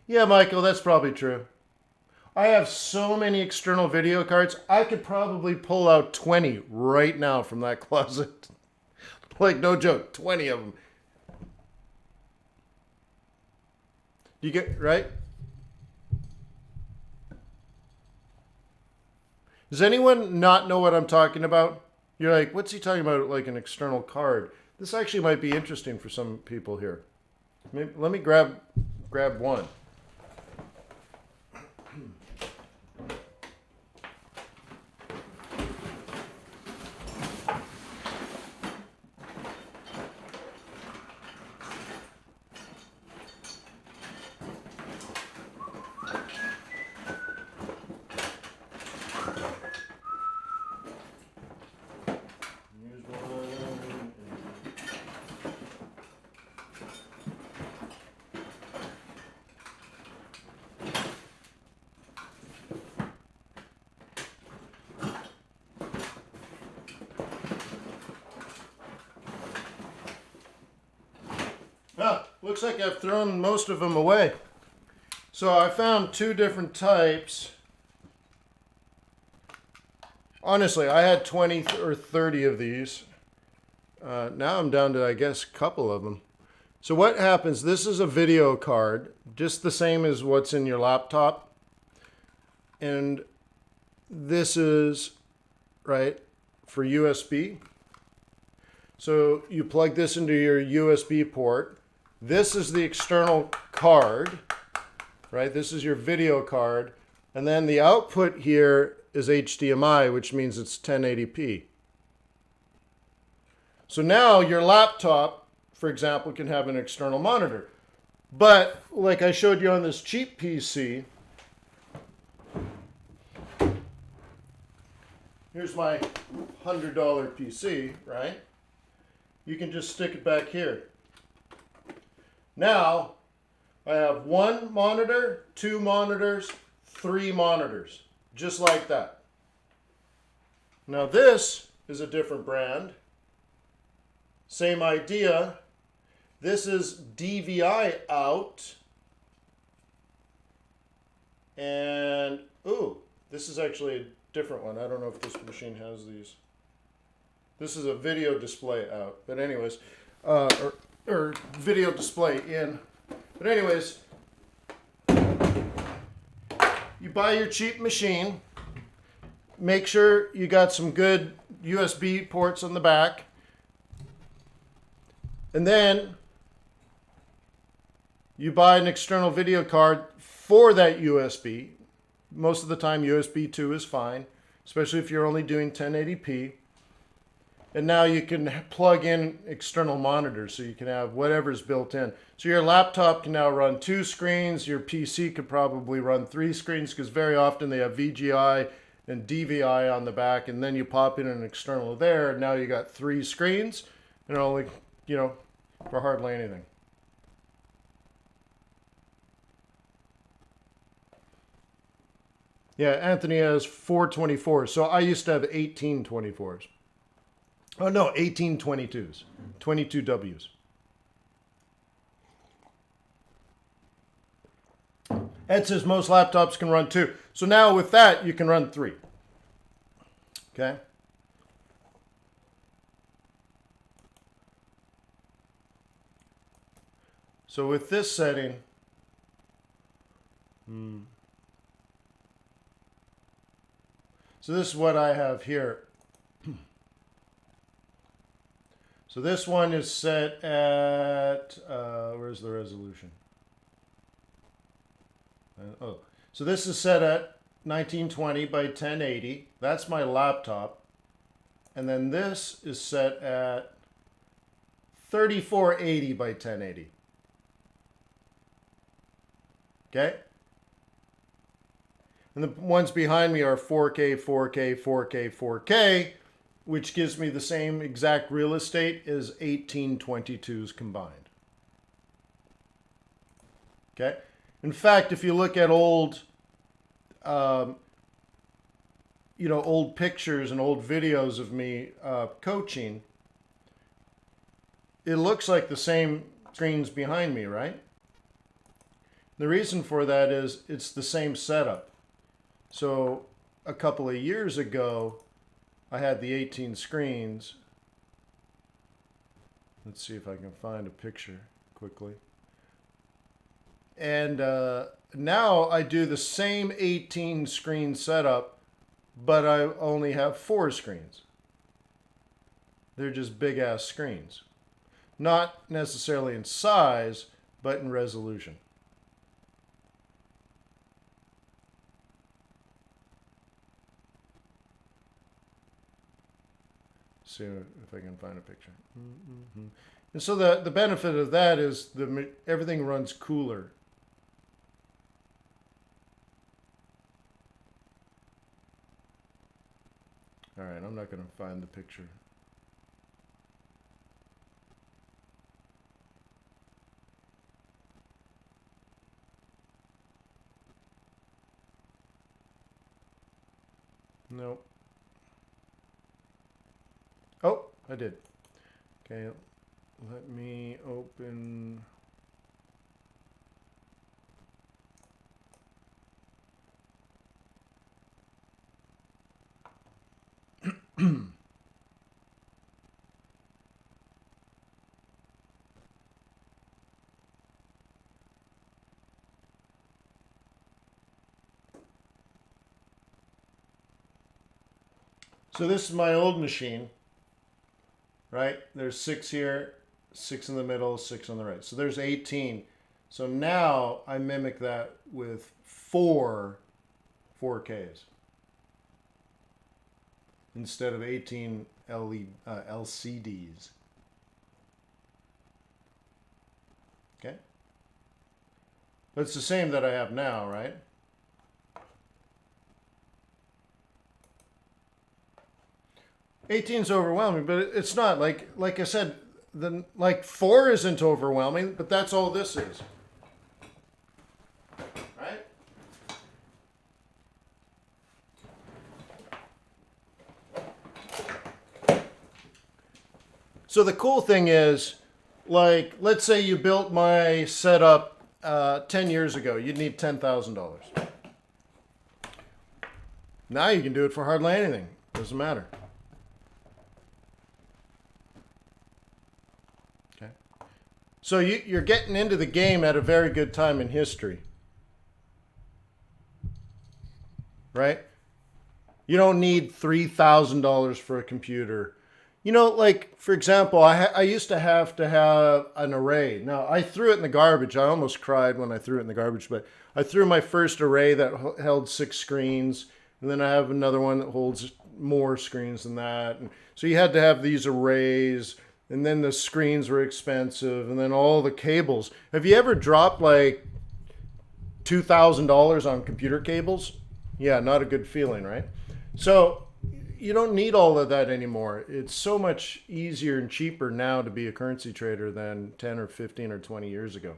Yeah, Michael, that's probably true. I have so many external video cards, I could probably pull out 20 right now from that closet. Like, no joke, 20 of them. You get, right? Does anyone not know what I'm talking about? You're like, what's he talking about, like an external card? This actually might be interesting for some people here. Maybe, let me grab one. Ah, looks like I've thrown most of them away. So I found two different types. Honestly, I had 20 or 30 of these. Now I'm down to, I guess, a couple of them. So what happens, this is a video card, just the same as what's in your laptop. And this is, right, for USB. So you plug this into your USB port. This is the external card, right? This is your video card. And then the output here is HDMI, which means it's 1080p. So now your laptop, for example, can have an external monitor. But like I showed you on this cheap PC, here's my $100 PC, right? You can just stick it back here. Now, I have one monitor, two monitors, three monitors, just like that. Now this is a different brand. Same idea. This is DVI out. And, ooh, this is actually a different one. I don't know if this machine has these. This is a video display out. But anyways, or video display in. But anyways, you buy your cheap machine. Make sure you got some good USB ports on the back. And then you buy an external video card for that USB. Most of the time USB 2 is fine, especially if you're only doing 1080p. And now you can plug in external monitors, so you can have whatever's built in. So your laptop can now run 2 screens. Your PC could probably run 3 screens, because very often they have VGI and DVI on the back, and then you pop in an external there, and now you got 3 screens, and only, you know, for hardly anything. Yeah, Anthony has 424s. So I used to have 1824s. Oh no, 1822s. 22Ws. Ed says most laptops can run 2. So now with that, you can run 3. Okay? So with this setting, so this is what I have here. So this one is set at, where's the resolution? Oh, so this is set at 1920 by 1080. That's my laptop. And then this is set at 3480 by 1080. Okay? And the ones behind me are 4K, 4K, 4K, 4K. which gives me the same exact real estate as 1822s combined. Okay? In fact, if you look at old, old pictures and old videos of me coaching, it looks like the same screens behind me, right? The reason for that is it's the same setup. So a couple of years ago, I had the 18 screens. Let's see if I can find a picture quickly. And now I do the same 18 screen setup, but I only have 4 screens. They're just big ass screens. Not necessarily in size, but in resolution. See if I can find a picture. And so the benefit of that is everything runs cooler. All right, I'm not going to find the picture. Nope. Oh, I did. Okay, let me open. So this is my old machine, right? There's 6 here, 6 in the middle, 6 on the right. So there's 18. So now I mimic that with 4 4Ks instead of 18 LCDs. Okay? But it's the same that I have now, right? '18's overwhelming, but it's not. Like I said, like 4 isn't overwhelming, but that's all this is. Right? So the cool thing is, like, let's say you built my setup 10 years ago. You'd need $10,000. Now you can do it for hardly anything. Doesn't matter. So you're getting into the game at a very good time in history, right? You don't need $3,000 for a computer. You know, like, for example, I used to have an array. Now, I threw it in the garbage. I almost cried when I threw it in the garbage, but I threw my first array that held 6 screens, and then I have another one that holds more screens than that. And so you had to have these arrays. And then the screens were expensive, and then all the cables. Have you ever dropped like $2,000 on computer cables? Yeah, not a good feeling, right? So you don't need all of that anymore. It's so much easier and cheaper now to be a currency trader than 10 or 15 or 20 years ago.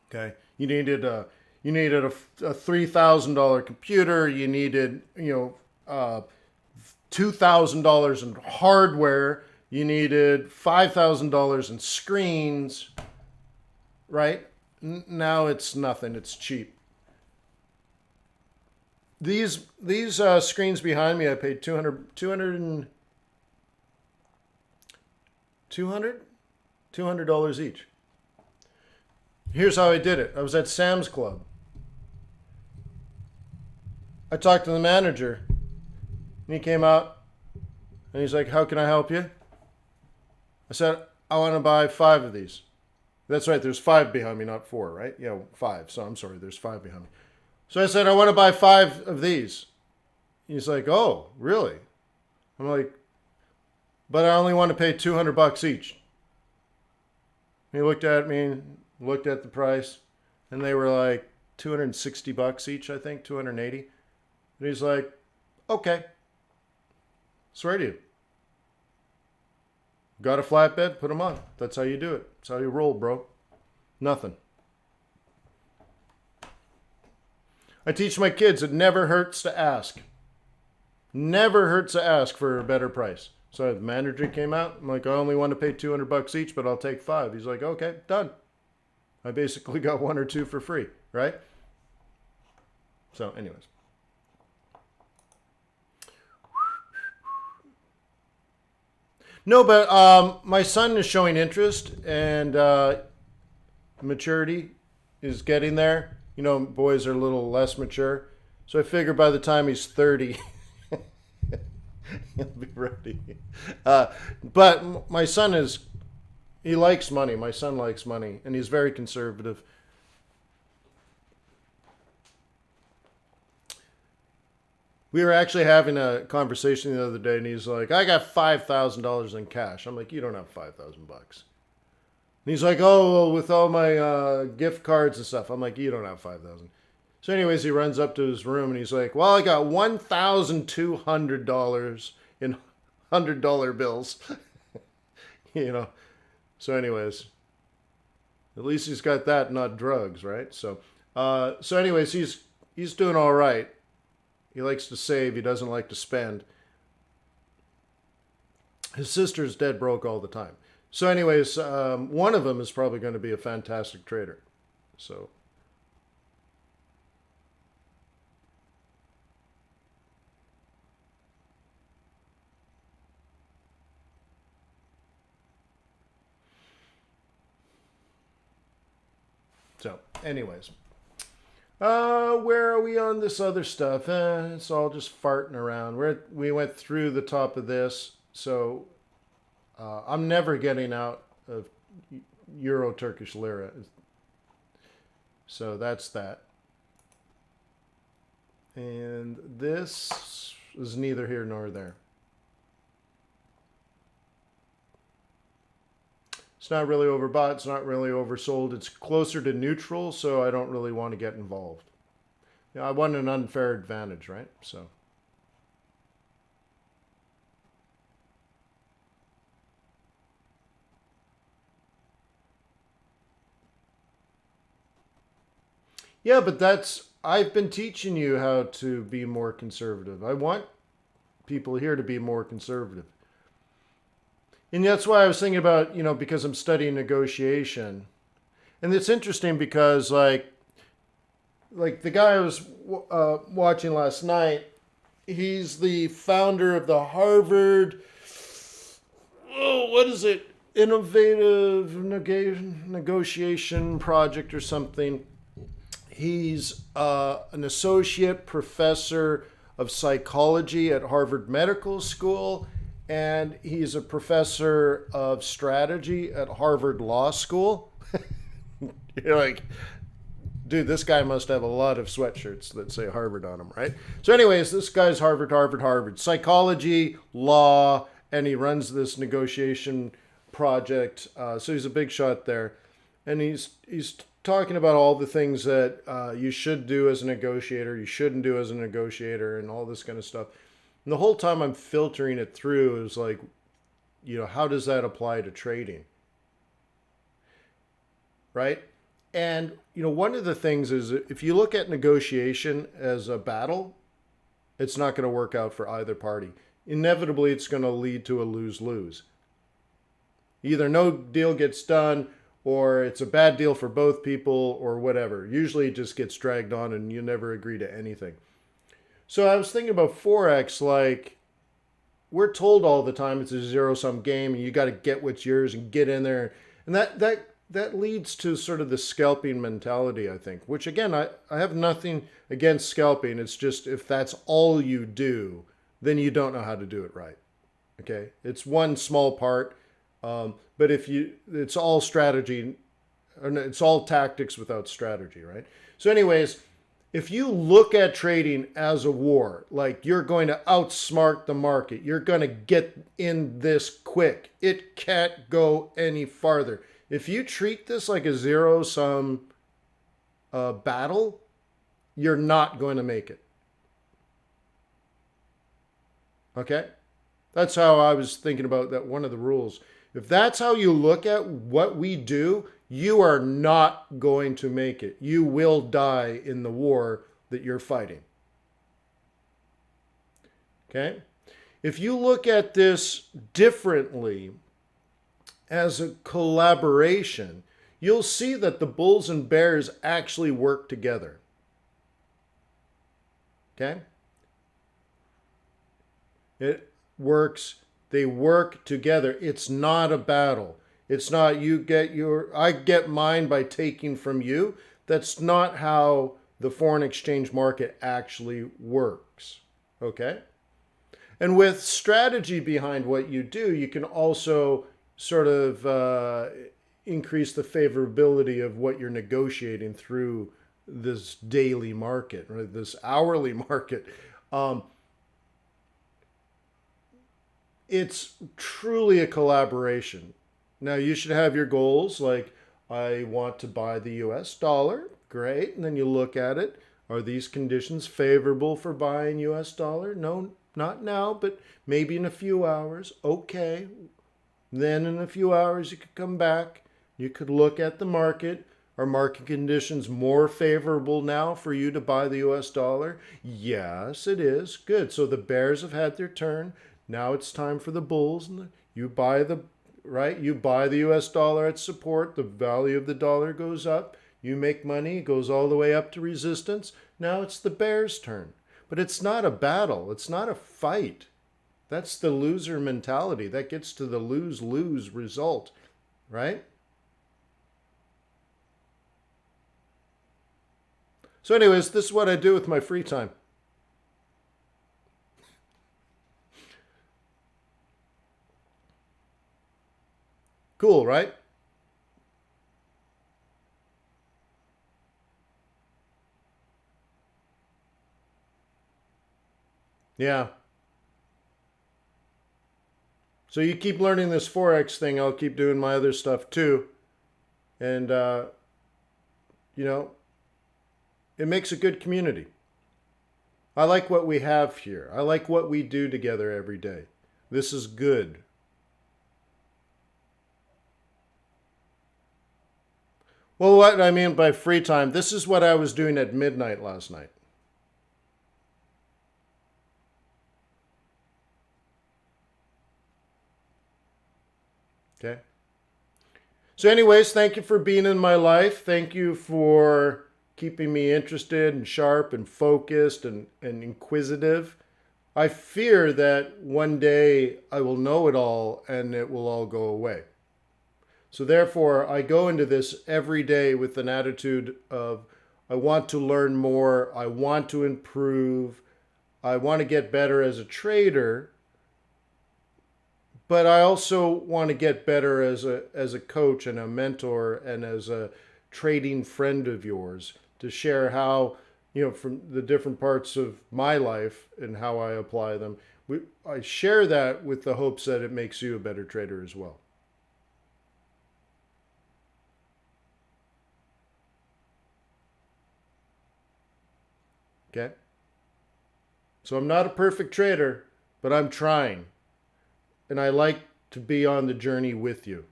Okay, you needed a $3,000 computer. You needed $2,000 in hardware. You needed $5,000 in screens, right? Now it's nothing. It's cheap. These screens behind me, I paid $200 each. Here's how I did it. I was at Sam's Club. I talked to the manager, and he came out, and he's like, "How can I help you?" I said, "I want to buy 5 of these." That's right, there's 5 behind me, not 4, right? Yeah, 5. So I'm sorry, there's 5 behind me. So I said, "I want to buy 5 of these." He's like, "Oh, really?" I'm like, "But I only want to pay $200 each." He looked at me, looked at the price, and they were like $260 each, I think, 280. And he's like, "Okay." Swear to you. Got a flatbed? Put them on. That's how you do it. That's how you roll, bro. Nothing. I teach my kids it never hurts to ask. Never hurts to ask for a better price. So the manager came out. I'm like, I only want to pay $200 each, but I'll take 5. He's like, okay, done. I basically got 1 or 2 for free, right? So anyways. No, but my son is showing interest, and maturity is getting there. You know, boys are a little less mature. So I figure by the time he's 30, he'll be ready. But my son he likes money. My son likes money, and he's very conservative. We were actually having a conversation the other day, and he's like, I got $5,000 in cash. I'm like, you don't have $5,000. And he's like, oh, well, with all my gift cards and stuff. I'm like, you don't have 5,000. So anyways, he runs up to his room, and he's like, well, I got $1,200 in $100 bills. You know. So anyways, at least he's got that, not drugs, right? So anyways, he's doing all right. He likes to save. He doesn't like to spend. His sister's dead broke all the time. So anyways, one of them is probably going to be a fantastic trader. So anyways. Where are we on this other stuff? It's all just farting around. We went through the top of this, so I'm never getting out of Euro Turkish Lira. So that's that. And this is neither here nor there. It's not really overbought. It's not really oversold. It's closer to neutral, so I don't really want to get involved. You know, I want an unfair advantage, right? So. Yeah, but I've been teaching you how to be more conservative. I want people here to be more conservative. And that's why I was thinking about, you know, because I'm studying negotiation. And it's interesting because, like the guy I was watching last night, he's the founder of the Harvard, what is it? Innovative Negotiation Project or something. He's an associate professor of psychology at Harvard Medical School. And he's a professor of strategy at Harvard Law School. You're like, dude, this guy must have a lot of sweatshirts that say Harvard on them, right? So anyways, this guy's Harvard. Psychology, law, and he runs this negotiation project. So he's a big shot there. And he's talking about all the things that you should do as a negotiator, you shouldn't do as a negotiator, and all this kind of stuff. And the whole time I'm filtering it through, it was like, you know, how does that apply to trading? Right? And, you know, one of the things is if you look at negotiation as a battle, it's not going to work out for either party. Inevitably, it's going to lead to a lose-lose. Either no deal gets done, or it's a bad deal for both people, or whatever. Usually it just gets dragged on and you never agree to anything. So I was thinking about Forex, like, we're told all the time it's a zero-sum game and you got to get what's yours and get in there. And that leads to sort of the scalping mentality, I think, which, again, I have nothing against scalping. It's just if that's all you do, then you don't know how to do it right. Okay? It's one small part, but it's all strategy, it's all tactics without strategy, right? So anyways, if you look at trading as a war, like you're going to outsmart the market, you're going to get in this quick, it can't go any farther. If you treat this like a zero-sum battle, you're not going to make it. Okay? That's how I was thinking about that, one of the rules. If that's how you look at what we do, you are not going to make it. You will die in the war that you're fighting. Okay? If you look at this differently as a collaboration, you'll see that the bulls and bears actually work together. Okay? It works, they work together. It's not a battle. It's not you get your, I get mine by taking from you. That's not how the foreign exchange market actually works. Okay? And with strategy behind what you do, you can also sort of increase the favorability of what you're negotiating through this daily market, right? This hourly market. It's truly a collaboration. Now, you should have your goals like, I want to buy the US dollar. Great. And then you look at it. Are these conditions favorable for buying US dollar? No, not now, but maybe in a few hours. Okay. Then in a few hours, you could come back. You could look at the market. Are market conditions more favorable now for you to buy the US dollar? Yes, it is. Good. So the bears have had their turn. Now it's time for the bulls. You buy the You buy the US dollar at support. The value of the dollar goes up. You make money. It goes all the way up to resistance. Now it's the bears' turn. But it's not a battle. It's not a fight. That's the loser mentality. That gets to the lose-lose result, right? So anyways, this is what I do with my free time. Cool, right? Yeah. So you keep learning this Forex thing. I'll keep doing my other stuff too. And, you know, it makes a good community. I like what we have here. I like what we do together every day. This is good. Well, what I mean by free time, this is what I was doing at midnight last night. Okay. So anyways, thank you for being in my life. Thank you for keeping me interested and sharp and focused and inquisitive. I fear that one day I will know it all and it will all go away. So therefore, I go into this every day with an attitude of, I want to learn more, I want to improve, I want to get better as a trader, but I also want to get better as a coach and a mentor and as a trading friend of yours, to share how, from the different parts of my life and how I apply them. I share that with the hopes that it makes you a better trader as well. Okay? So I'm not a perfect trader, but I'm trying. And I like to be on the journey with you.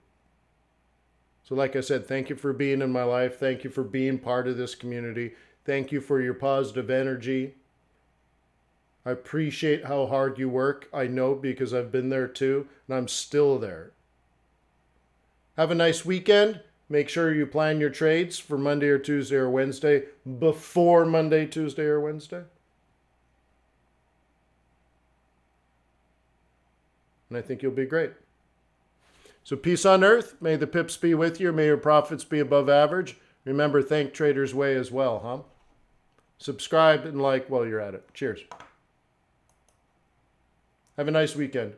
So like I said, thank you for being in my life. Thank you for being part of this community. Thank you for your positive energy. I appreciate how hard you work. I know, because I've been there too, and I'm still there. Have a nice weekend. Make sure you plan your trades for Monday or Tuesday or Wednesday before Monday, Tuesday, or Wednesday. And I think you'll be great. So peace on earth. May the pips be with you. May your profits be above average. Remember, thank Trader's Way as well, huh? Subscribe and like while you're at it. Cheers. Have a nice weekend.